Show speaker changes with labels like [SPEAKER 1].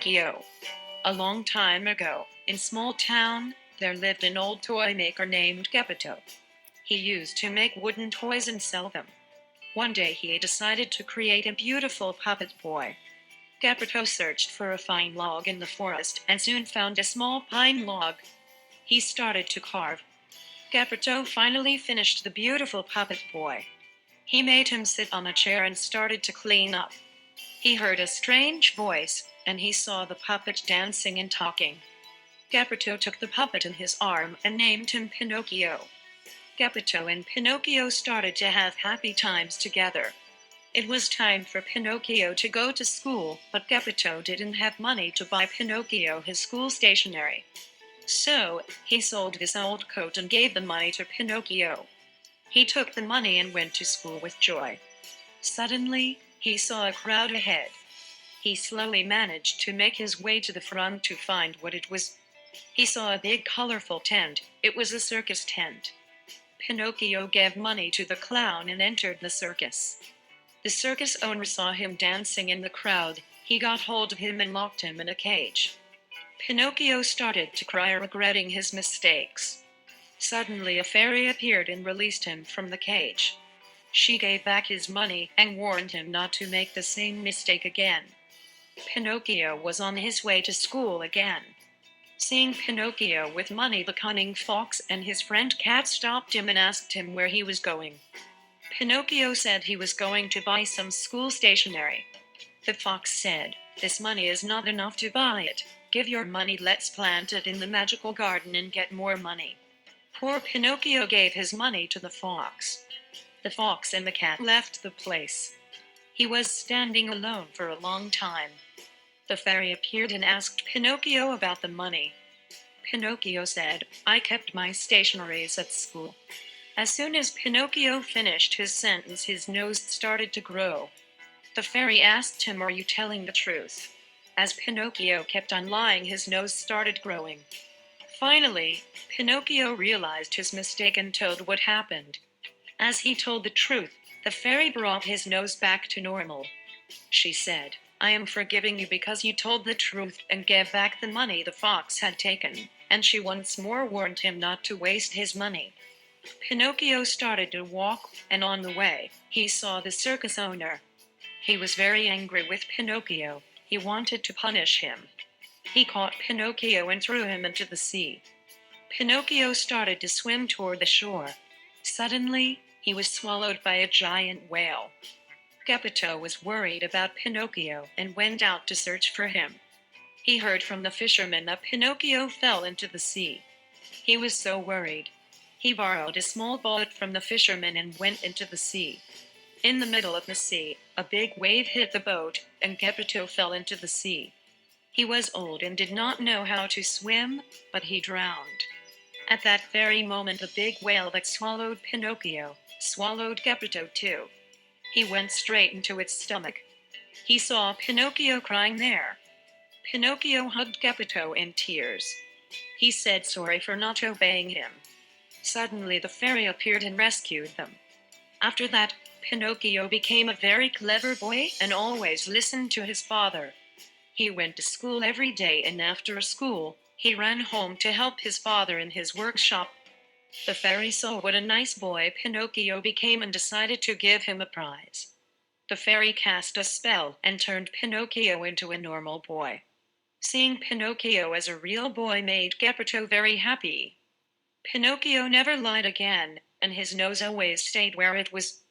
[SPEAKER 1] Pinocchio. A long time ago, in small town, there lived an old toy maker named Geppetto. He used to make wooden toys and sell them. One day he decided to create a beautiful puppet boy. Geppetto searched for a fine log in the forest and soon found a small pine log. He started to carve. Geppetto finally finished the beautiful puppet boy. He made him sit on a chair and started to clean up. He heard a strange voice, and he saw the puppet dancing and talking. Geppetto took the puppet in his arm and named him Pinocchio. Geppetto and Pinocchio started to have happy times together. It was time for Pinocchio to go to school, but Geppetto didn't have money to buy Pinocchio his school stationery. So, he sold his old coat and gave the money to Pinocchio. He took the money and went to school with joy. Suddenly, he saw a crowd ahead. He slowly managed to make his way to the front to find what it was. He saw a big colorful tent. It was a circus tent. Pinocchio gave money to the clown and entered the circus. The circus owner saw him dancing in the crowd. He got hold of him and locked him in a cage. Pinocchio started to cry, regretting his mistakes. Suddenly a fairy appeared and released him from the cage. She gave back his money and warned him not to make the same mistake again. Pinocchio was on his way to school again. Seeing Pinocchio with money, the cunning fox and his friend Cat stopped him and asked him where he was going. Pinocchio said he was going to buy some school stationery. The fox said, "This money is not enough to buy it. Give your money, let's plant it in the magical garden and get more money." Poor Pinocchio gave his money to the fox. The fox and the cat left the place. He was standing alone for a long time. The fairy appeared and asked Pinocchio about the money. Pinocchio said, "I kept my stationeries at school." As soon as Pinocchio finished his sentence, his nose started to grow. The fairy asked him, "Are you telling the truth?" As Pinocchio kept on lying, his nose started growing. Finally, Pinocchio realized his mistake and told what happened. As he told the truth, the fairy brought his nose back to normal. She said, "I am forgiving you because you told the truth and gave back the money the fox had taken," and she once more warned him not to waste his money. Pinocchio started to walk, and on the way, he saw the circus owner. He was very angry with Pinocchio. He wanted to punish him. He caught Pinocchio and threw him into the sea. Pinocchio started to swim toward the shore. Suddenly, he was swallowed by a giant whale. Geppetto was worried about Pinocchio and went out to search for him. He heard from the fisherman that Pinocchio fell into the sea. He was so worried. He borrowed a small boat from the fisherman and went into the sea. In the middle of the sea, a big wave hit the boat, and Geppetto fell into the sea. He was old and did not know how to swim, but he drowned. At that very moment, the big whale that swallowed Pinocchio swallowed Geppetto too. He went straight into its stomach. He saw Pinocchio crying there. Pinocchio hugged Geppetto in tears. He said sorry for not obeying him. Suddenly the fairy appeared and rescued them. After that, Pinocchio became a very clever boy and always listened to his father. He went to school every day, and after school, he ran home to help his father in his workshop. The fairy saw what a nice boy Pinocchio became and decided to give him a prize. The fairy cast a spell and turned Pinocchio into a normal boy. Seeing Pinocchio as a real boy made Geppetto very happy. Pinocchio never lied again, and his nose always stayed where it was.